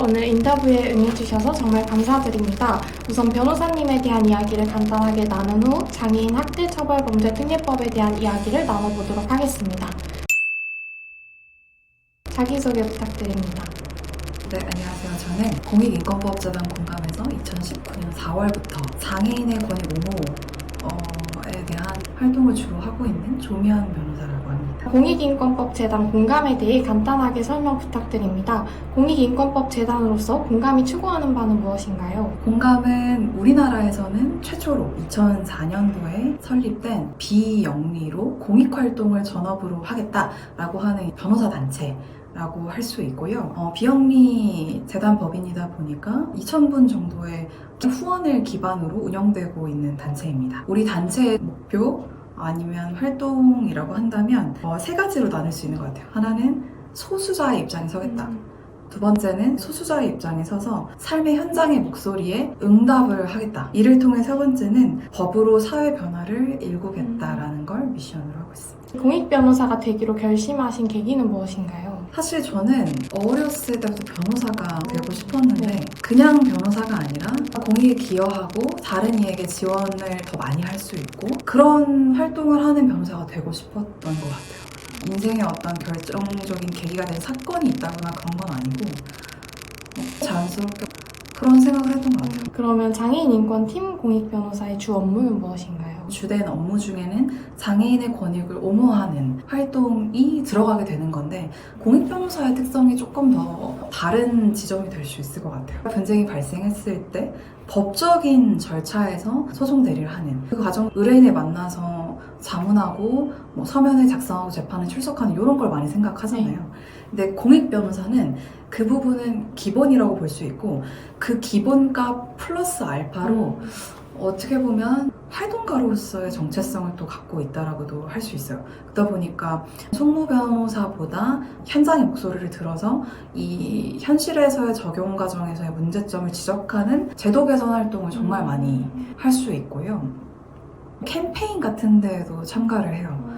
오늘 인터뷰에 응해주셔서 정말 감사드립니다. 우선 변호사님에 대한 이야기를 간단하게 나눈 후 장애인 학대처벌범죄특례법에 대한 이야기를 나눠보도록 하겠습니다. 자기소개 부탁드립니다. 네, 안녕하세요. 저는 공익인권법재단 공감에서 2019년 4월부터 장애인의 권익 옹호에 대한 활동을 주로 하고 있는 조미연 변호사라고 합니다. 공익인권법재단 공감에 대해 간단하게 설명 부탁드립니다. 공익인권법재단으로서 공감이 추구하는 바는 무엇인가요? 공감은 우리나라에서는 최초로 2004년도에 설립된 비영리로 공익활동을 전업으로 하겠다라고 하는 변호사 단체 라고 할 수 있고요. 비영리 재단 법인이다 보니까 2,000분 정도의 후원을 기반으로 운영되고 있는 단체입니다. 우리 단체의 목표 아니면 활동이라고 한다면 세 가지로 나눌 수 있는 것 같아요. 하나는 소수자의 입장에 서겠다. 두 번째는 소수자의 입장에 서서 삶의 현장의 목소리에 응답을 하겠다. 이를 통해 세 번째는 법으로 사회 변화를 일구겠다라는 걸 미션으로 하고 있습니다. 공익변호사가 되기로 결심하신 계기는 무엇인가요? 사실 저는 어렸을 때부터 변호사가 되고 싶었는데 그냥 변호사가 아니라 공익에 기여하고 다른 이에게 지원을 더 많이 할 수 있고 그런 활동을 하는 변호사가 되고 싶었던 것 같아요. 인생의 어떤 결정적인 계기가 된 사건이 있다거나 그런 건 아니고 자연스럽게 그런 생각을 했던 것 같아요. 그러면 장애인 인권팀 공익변호사의 주 업무는 무엇인가요? 주된 업무 중에는 장애인의 권익을 옹호하는 활동이 들어가게 되는 건데 공익변호사의 특성이 조금 더 다른 지점이 될 수 있을 것 같아요. 분쟁이 발생했을 때 법적인 절차에서 소송 대리를 하는 그 과정 의뢰인을 만나서 자문하고 서면을 작성하고 재판에 출석하는 이런 걸 많이 생각하잖아요. 근데 공익변호사는 그 부분은 기본이라고 볼 수 있고 그 기본값 플러스 알파로 어떻게 보면 활동가로서의 정체성을 또 갖고 있다라고도 할 수 있어요. 그러다 보니까 송무 변호사보다 현장의 목소리를 들어서 이 현실에서의 적용 과정에서의 문제점을 지적하는 제도 개선 활동을 정말 많이 할 수 있고요. 캠페인 같은 데에도 참가를 해요.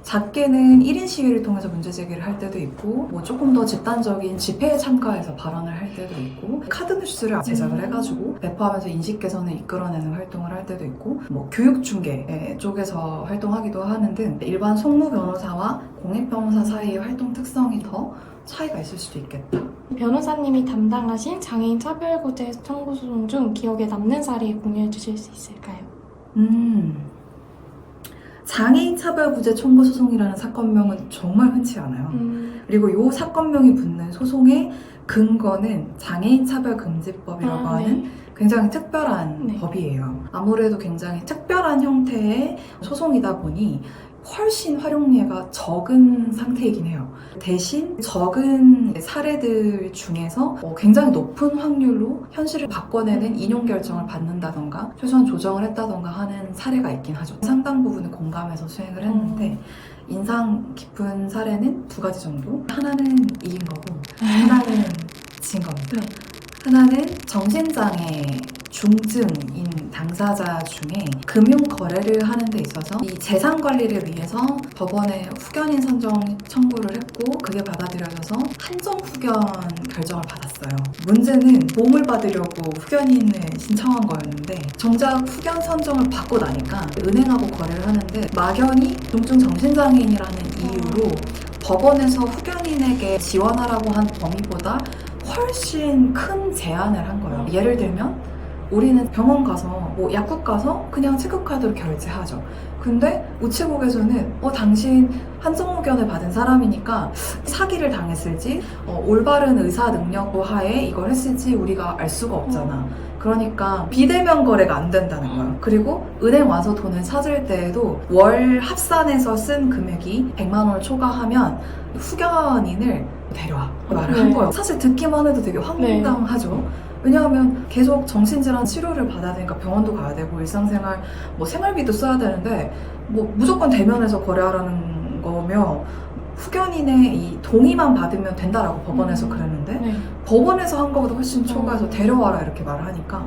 작게는 1인 시위를 통해서 문제 제기를 할 때도 있고 조금 더 집단적인 집회에 참가해서 발언을 할 때도 있고 카드 뉴스를 제작을 해가지고 배포하면서 인식 개선을 이끌어내는 활동을 할 때도 있고 교육 중계 쪽에서 활동하기도 하는 등 일반 송무 변호사와 공익 변호사 사이의 활동 특성이 더 차이가 있을 수도 있겠다. 변호사님이 담당하신 장애인 차별구제 청구 소송 중 기억에 남는 사례 공유해 주실 수 있을까요? 장애인 차별구제 청구 소송이라는 사건명은 정말 흔치 않아요. 그리고 이 사건명이 붙는 소송의 근거는 장애인 차별금지법이라고 하는 굉장히 특별한 법이에요. 아무래도 굉장히 특별한 형태의 소송이다 보니 훨씬 활용례가 적은 상태이긴 해요. 대신 적은 사례들 중에서 굉장히 높은 확률로 현실을 바꿔내는 인용 결정을 받는다던가 최소한 조정을 했다던가 하는 사례가 있긴 하죠. 상당 부분은 공감해서 수행을 했는데 인상 깊은 사례는 두 가지 정도. 하나는 이긴 거고 하나는 진 겁니다. 하나는 정신장애 중증인 당사자 중에 금융 거래를 하는 데 있어서 이 재산 관리를 위해서 법원에 후견인 선정 청구를 했고 그게 받아들여져서 한정 후견 결정을 받았어요. 문제는 도움을 받으려고 후견인을 신청한 거였는데 정작 후견 선정을 받고 나니까 은행하고 거래를 하는데 막연히 중증 정신장애인이라는 이유로 법원에서 후견인에게 지원하라고 한 범위보다 훨씬 큰 제한을 한 거예요. 예를 들면 우리는 병원 가서 약국 가서 그냥 체크카드로 결제하죠. 근데 우체국에서는 당신 한정후견을 받은 사람이니까 사기를 당했을지 올바른 의사 능력 하에 이걸 했을지 우리가 알 수가 없잖아. 그러니까 비대면 거래가 안 된다는 거예요. 그리고 은행 와서 돈을 찾을 때에도 월 합산해서 쓴 금액이 100만 원을 초과하면 후견인을 데려와 말을 한 거예요. 사실 듣기만 해도 되게 황당하죠. 왜냐하면 계속 정신질환 치료를 받아야 되니까 병원도 가야 되고 일상생활 생활비도 써야 되는데 무조건 대면에서 거래하라는 거며 후견인의 이 동의만 받으면 된다라고 법원에서 그랬는데 법원에서 한 것보다 훨씬 초과해서 데려와라 이렇게 말을 하니까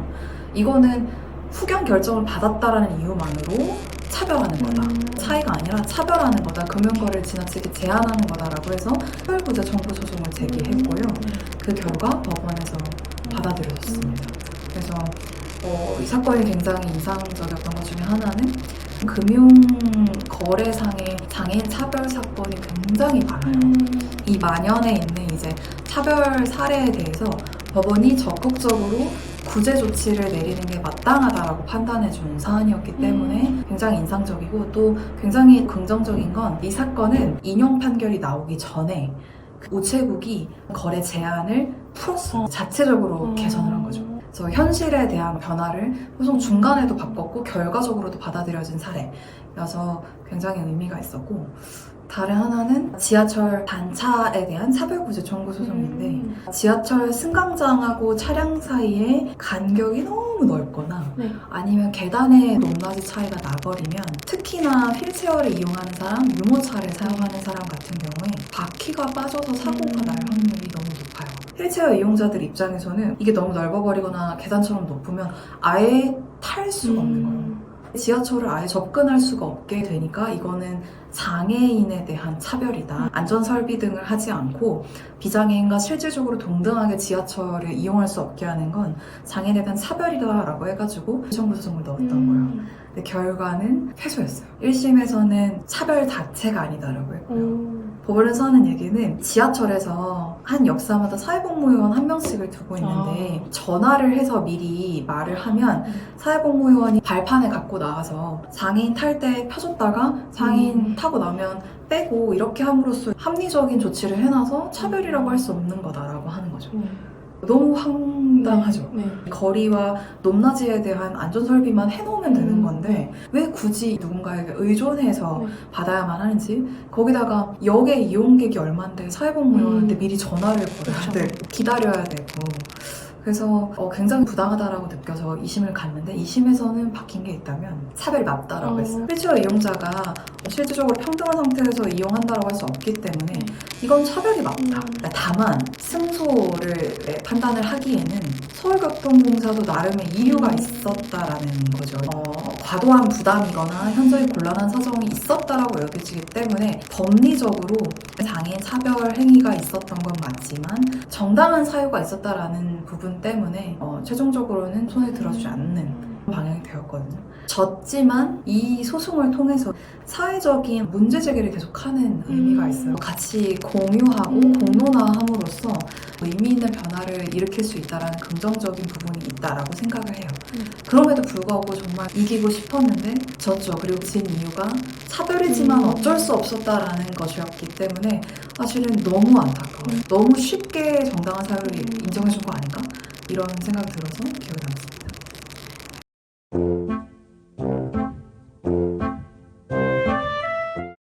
이거는 후견 결정을 받았다라는 이유만으로 차별하는 거다. 차이가 아니라 차별하는 거다. 금융거래를 지나치게 제한하는 거다라고 해서 차별구제 청구 소송을 제기했고요. 그 결과 법원에서 받아들여졌습니다. 그래서 이 사건이 굉장히 인상적이었던 것 중에 하나는 금융거래상의 장애인 차별 사건이 굉장히 많아요. 이 만연에 있는 이제 차별 사례에 대해서 법원이 적극적으로 구제 조치를 내리는 게 마땅하다라고 판단해준 사안이었기 때문에 굉장히 인상적이고 또 굉장히 긍정적인 건 이 사건은 인용 판결이 나오기 전에 우체국이 거래 제한을 풀었어요. 자체적으로 개선을 한 거죠. 그래서 현실에 대한 변화를 소송 중간에도 바꿨고 결과적으로도 받아들여진 사례여서 굉장히 의미가 있었고, 다른 하나는 지하철 단차에 대한 차별구제 청구 소송인데 지하철 승강장하고 차량 사이에 간격이 너무 넓거나 아니면 계단의 높낮이 차이가 나버리면 특히나 휠체어를 이용하는 사람, 유모차를 사용하는 사람 같은 경우에 바퀴가 빠져서 사고가 날 확률이 너무 높아요. 휠체어 이용자들 입장에서는 이게 너무 넓어버리거나 계단처럼 높으면 아예 탈 수가 없는 거예요. 지하철을 아예 접근할 수가 없게 되니까 이거는 장애인에 대한 차별이다. 안전설비 등을 하지 않고 비장애인과 실질적으로 동등하게 지하철을 이용할 수 없게 하는 건 장애인에 대한 차별이다라고 해가지고 청구 소송을 넣었던 거예요. 근데 결과는 패소였어요. 1심에서는 차별 자체가 아니다라고 했고요. 법원에서 하는 얘기는 지하철에서 한 역사마다 사회복무요원 한 명씩을 두고 있는데 전화를 해서 미리 말을 하면 사회복무요원이 발판에 갖고 나와서 장애인 탈 때 펴줬다가 장애인 타고 나면 빼고 이렇게 함으로써 합리적인 조치를 해놔서 차별이라고 할 수 없는 거다라고 하는 거죠. 너무 황당하죠. 거리와 높낮이에 대한 안전설비만 해놓으면 되는 건데 왜 굳이 누군가에게 의존해서 받아야만 하는지, 거기다가 역의 이용객이 얼만데 사회복무요원한테 미리 전화를 걸어야 돼, 기다려야 되고, 그래서 굉장히 부당하다라고 느껴서 2심을 갔는데 2심에서는 바뀐 게 있다면 차별이 맞다라고 했어요. 휠체어 이용자가 실질적으로 평등한 상태에서 이용한다라고 할 수 없기 때문에 이건 차별이 맞다. 다만 승소를 판단을 하기에는 서울교통공사도 나름의 이유가 있었다라는 거죠. 과도한 부담이거나 현저히 곤란한 사정이 있었다라고 여겨지기 때문에 법리적으로 장애인 차별 행위가 있었던 건 맞지만 정당한 사유가 있었다라는 부분 때문에 최종적으로는 손에 들어주지 않는 방향이 되었거든요. 졌지만 이 소송을 통해서 사회적인 문제 제기를 계속하는 의미가 있어요. 같이 공유하고 공론화함으로써 의미 있는 변화를 일으킬 수 있다는 긍정적인 부분이 있다라고 생각을 해요. 그럼에도 불구하고 정말 이기고 싶었는데 졌죠. 그리고 진 이유가 차별이지만 어쩔 수 없었다라는 것이었기 때문에 사실은 너무 안타까워요. 너무 쉽게 정당한 사유를 인정해준 거 아닌가? 이런 생각이 들어서 기억이 남습니다.